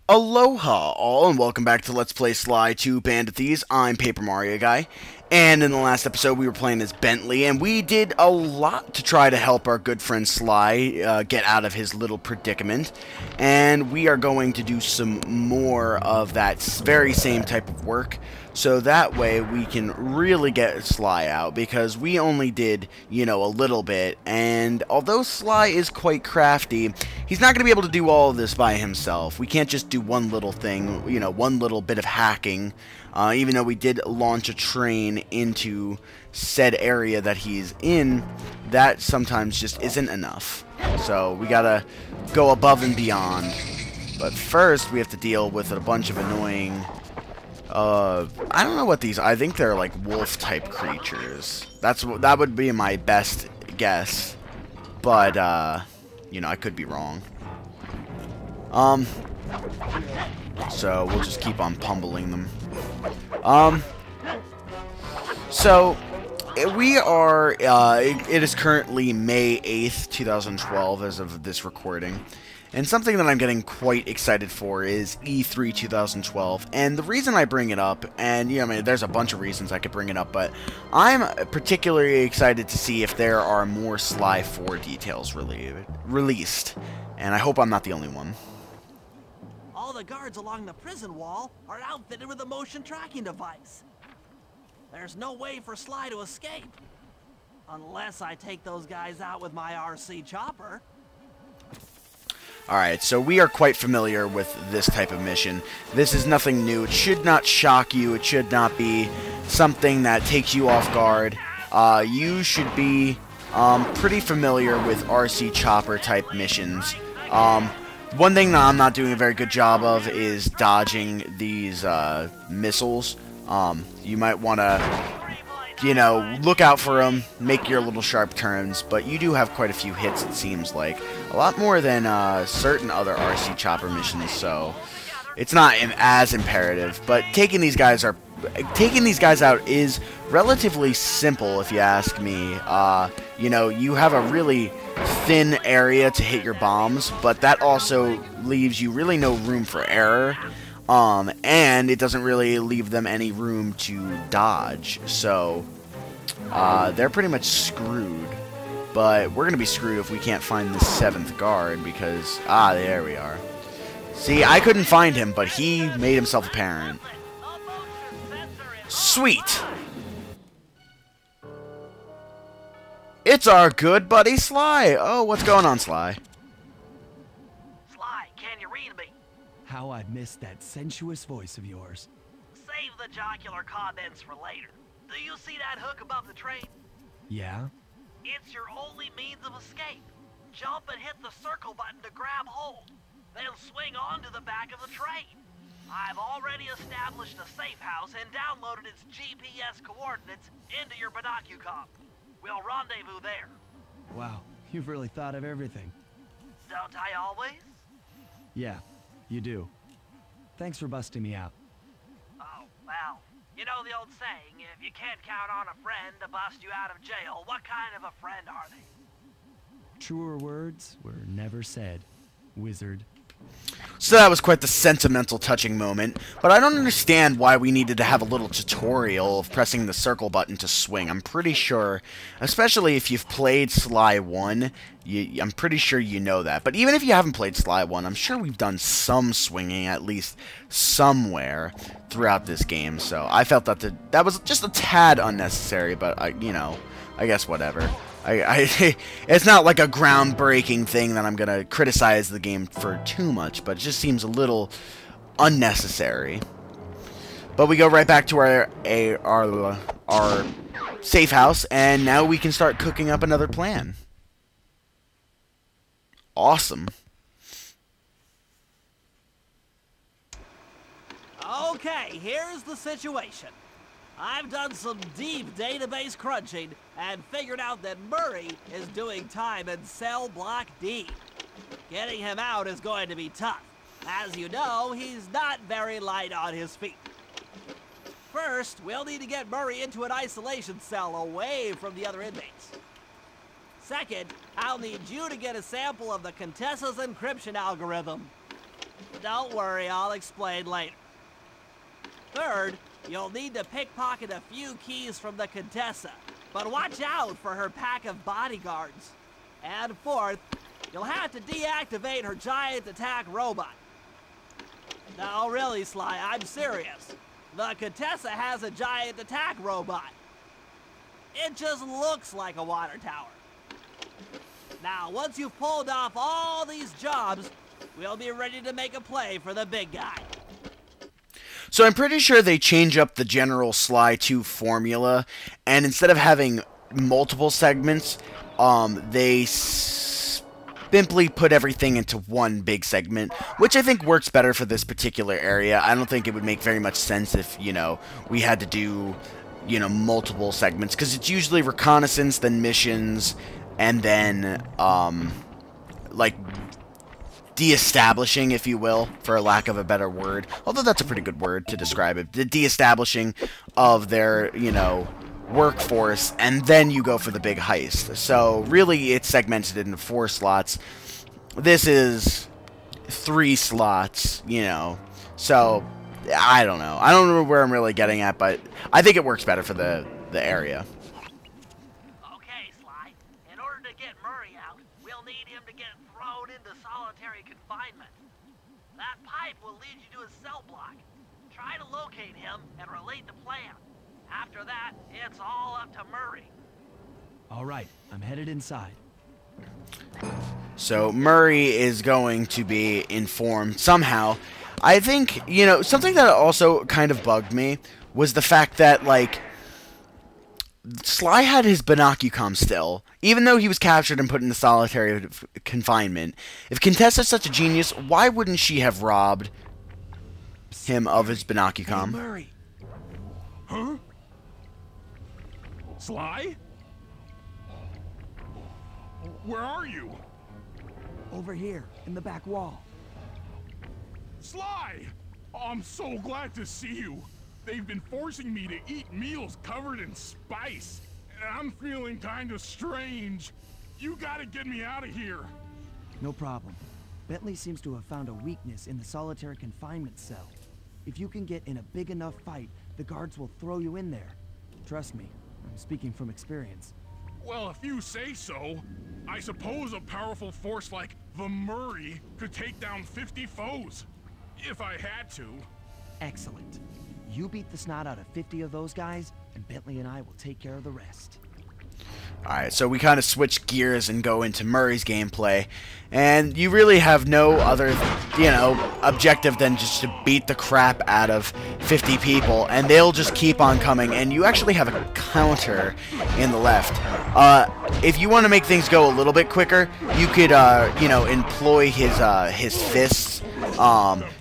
Aloha all, and welcome back to Let's Play Sly 2 Bandit Thieves. I'm Paper Mario Guy, and in the last episode we were playing as Bentley, and we did a lot to try to help our good friend Sly get out of his little predicament, and we are going to do some more of that very same type of work, so that way we can really get Sly out, because we only did, a little bit, and although Sly is quite crafty, he's not going to be able to do all of this by himself. We can't just do one little thing, one little bit of hacking, even though we did launch a train into said area that he's in, that sometimes just isn't enough. So we gotta go above and beyond. But first, we have to deal with a bunch of annoying... I don't know what these... I think they're like wolf-type creatures. That would be my best guess. But, I could be wrong. So we'll just keep on pummeling them. So we are, it is currently May 8th, 2012 as of this recording. And something that I'm getting quite excited for is E3 2012. And the reason I bring it up, and there's a bunch of reasons I could bring it up, but I'm particularly excited to see if there are more Sly 4 details released. And I hope I'm not the only one. All the guards along the prison wall are outfitted with a motion tracking device. There's no way for Sly to escape. Unless I take those guys out with my RC chopper. Alright, so we are quite familiar with this type of mission. This is nothing new. It should not shock you. It should not be something that takes you off guard. You should be pretty familiar with RC chopper type missions. One thing that I'm not doing a very good job of is dodging these missiles. You might want to, look out for them, make your little sharp turns, but you do have quite a few hits, it seems like. A lot more than certain other RC chopper missions, so it's not as imperative. But taking these guys out is relatively simple, if you ask me. You have a really thin area to hit your bombs, but that also leaves you really no room for error. And it doesn't really leave them any room to dodge, so they're pretty much screwed. But we're gonna be screwed if we can't find the 7th guard, because there we are. See, I couldn't find him, but he made himself apparent. Sweet. It's our good buddy Sly. Oh, what's going on, Sly? Sly, can you read me? How I've missed that sensuous voice of yours. Save the jocular comments for later. Do you see that hook above the train? Yeah? It's your only means of escape. Jump and hit the circle button to grab hold. Then swing onto the back of the train. I've already established a safe house and downloaded its GPS coordinates into your binocucom. We'll rendezvous there. Wow, you've really thought of everything. Don't I always? Yeah, you do. Thanks for busting me out. Oh, well, you know the old saying, if you can't count on a friend to bust you out of jail, what kind of a friend are they? Truer words were never said, wizard. So that was quite the sentimental, touching moment, but I don't understand why we needed to have a little tutorial of pressing the circle button to swing. I'm pretty sure, especially if you've played Sly 1, I'm pretty sure you know that. But even if you haven't played Sly 1, I'm sure we've done some swinging, at least somewhere, throughout this game. So I felt that that was just a tad unnecessary, but, I guess whatever. It's not like a groundbreaking thing that I'm gonna criticize the game for too much, but it just seems a little unnecessary. But we go right back to our safe house, and now we can start cooking up another plan. Awesome. Okay, here's the situation. I've done some deep database crunching and figured out that Murray is doing time in cell block D. Getting him out is going to be tough. As you know, he's not very light on his feet. First, we'll need to get Murray into an isolation cell away from the other inmates. Second, I'll need you to get a sample of the Contessa's encryption algorithm. Don't worry, I'll explain later. Third, you'll need to pickpocket a few keys from the Contessa, but watch out for her pack of bodyguards. And fourth, you'll have to deactivate her giant attack robot. No, really, Sly, I'm serious. The Contessa has a giant attack robot. It just looks like a water tower. Now, once you've pulled off all these jobs, we'll be ready to make a play for the big guy. So I'm pretty sure they change up the general Sly 2 formula, and instead of having multiple segments, they simply put everything into one big segment, which I think works better for this particular area. I don't think it would make very much sense if, you know, we had to do, you know, multiple segments, because it's usually reconnaissance, then missions, and then, like, de-establishing, if you will, for a lack of a better word. Although that's a pretty good word to describe it. The de-establishing of their, you know, workforce, and then you go for the big heist. So, really, it's segmented into 4 slots. This is 3 slots, you know. So, I don't know. I don't know where I'm really getting at, but I think it works better for the area. Okay, Sly. In order to get Murray out, we'll need him to get thrown into solitary confinement. That pipe will lead you to his cell block. Try to locate him and relate the plan. After that, it's all up to Murray. All right, I'm headed inside. So Murray is going to be informed somehow. I think, you know, something that also kind of bugged me was the fact that, like, Sly had his binocucom still, even though he was captured and put into solitary confinement. If Contessa's such a genius, why wouldn't she have robbed him of his binocucom? Hey, Murray. Huh? Sly? Where are you? Over here, in the back wall. Sly! Oh, I'm so glad to see you. They've been forcing me to eat meals covered in spice, and I'm feeling kind of strange. You gotta get me out of here. No problem. Bentley seems to have found a weakness in the solitary confinement cell. If you can get in a big enough fight, the guards will throw you in there. Trust me, I'm speaking from experience. Well, if you say so, I suppose a powerful force like the Murray could take down 50 foes. If I had to. Excellent. You beat the snot out of 50 of those guys, and Bentley and I will take care of the rest. Alright, so we kind of switch gears and go into Murray's gameplay. And you really have no other, you know, objective than just to beat the crap out of 50 people. And they'll just keep on coming. And you actually have a counter in the left. If you want to make things go a little bit quicker, you could, you know, employ his fists.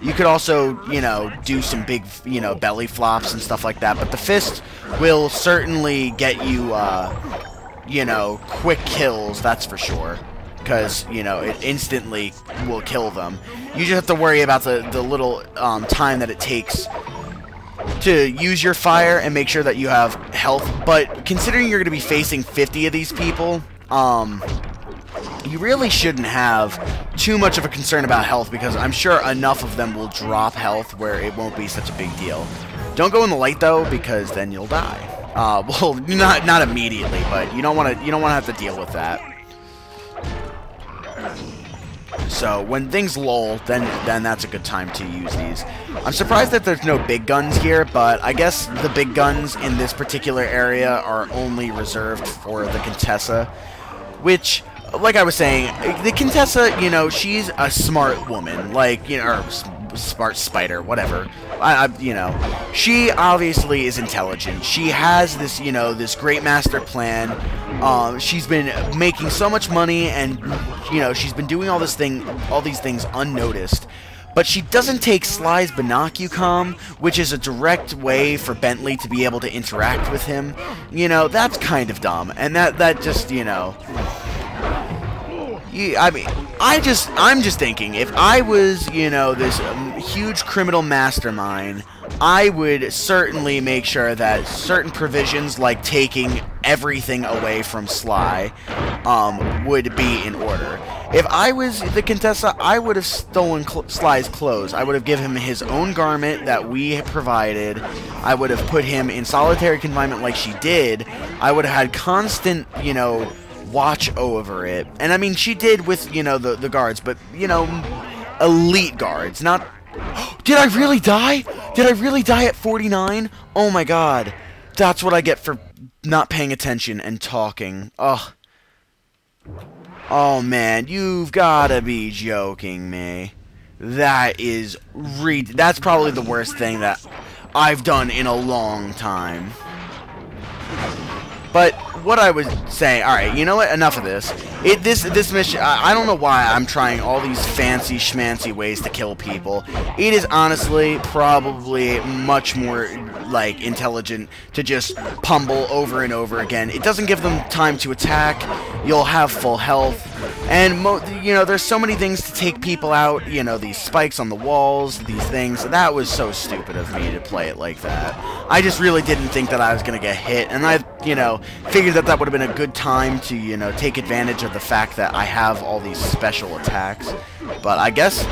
You could also, you know, do some big, you know, belly flops and stuff like that. But the fist will certainly get you, you know, quick kills, that's for sure. Because, you know, it instantly will kill them. You just have to worry about the little time that it takes to use your fire and make sure that you have health. But considering you're going to be facing 50 of these people, you really shouldn't have too much of a concern about health, because I'm sure enough of them will drop health where it won't be such a big deal. Don't go in the light though, because then you'll die. Well, not immediately, but you don't want to have to deal with that. So when things lull, then that's a good time to use these. I'm surprised that there's no big guns here, but I guess the big guns in this particular area are only reserved for the Contessa, which, like I was saying, the Contessa, you know, she's a smart woman, like, you know, or smart spider, whatever. You know, she obviously is intelligent. She has this, you know, this great master plan. She's been making so much money, and, you know, she's been doing all these things unnoticed. But she doesn't take Sly's binocucom, which is a direct way for Bentley to be able to interact with him. You know, that's kind of dumb, and that just, you know. I mean, I'm just thinking, if I was, you know, this huge criminal mastermind, I would certainly make sure that certain provisions, like taking everything away from Sly, would be in order. If I was the Contessa, I would have stolen Sly's clothes. I would have given him his own garment that we provided. I would have put him in solitary confinement like she did. I would have had constant, you know, watch over it. And I mean, she did with, you know, the guards, but, you know, elite guards, not... Did I really die? Did I really die at 49? Oh my god. That's what I get for not paying attention and talking. Ugh. Oh man, you've gotta be joking me. That is that's probably the worst thing that I've done in a long time. But what I was saying, alright, you know what? Enough of this. This mission, I don't know why I'm trying all these fancy schmancy ways to kill people. It is honestly probably much more, like, intelligent to just pummel over and over again. It doesn't give them time to attack. You'll have full health. And, you know, there's so many things to take people out. You know, these spikes on the walls, these things. That was so stupid of me to play it like that. I just really didn't think that I was going to get hit. And I, you know, figured that that would have been a good time to, you know, take advantage of the fact that I have all these special attacks. But I guess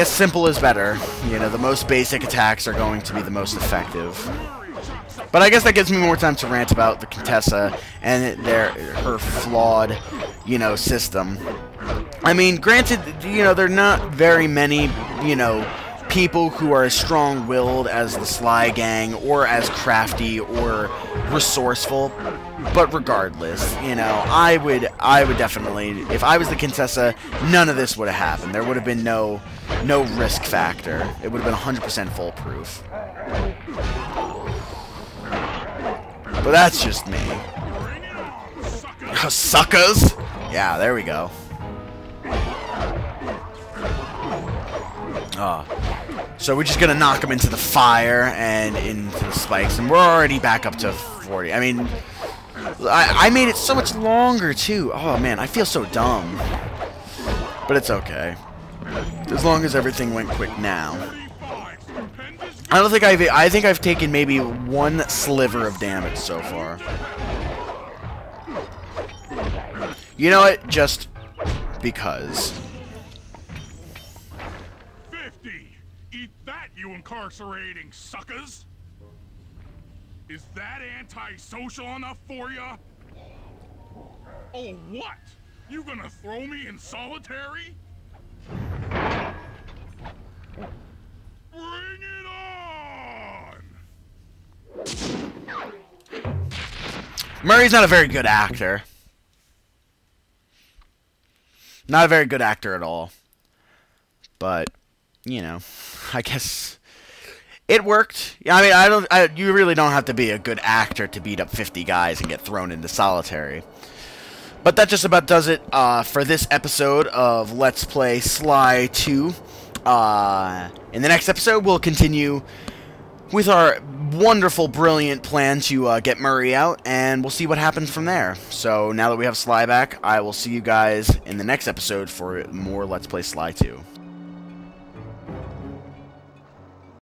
simple is better. You know, the most basic attacks are going to be the most effective. But I guess that gives me more time to rant about the Contessa and her flawed, you know, system. I mean, granted, you know, there are not very many, you know, people who are as strong-willed as the Sly Gang, or as crafty or resourceful. But regardless, you know, I would definitely, if I was the Contessa, none of this would have happened. There would have been no risk factor. It would have been 100% foolproof. But that's just me. Suckers? Yeah, there we go. So we're just gonna knock him into the fire and into the spikes, and we're already back up to 40. I mean, I made it so much longer too. Oh man, I feel so dumb. But it's okay. As long as everything went quick now. I don't think I think I've taken maybe one sliver of damage so far. You know what? Just because. 50! Eat that, you incarcerating suckers! Is that antisocial enough for ya? Oh, what? You gonna throw me in solitary? Bring it on! Murray's not a very good actor. Not a very good actor at all. But, you know, I guess it worked. I mean, you really don't have to be a good actor to beat up 50 guys and get thrown into solitary. But that just about does it for this episode of Let's Play Sly 2. In the next episode, we'll continue with our wonderful, brilliant plan to get Murray out, and we'll see what happens from there. So now that we have Sly back, I will see you guys in the next episode for more Let's Play Sly 2.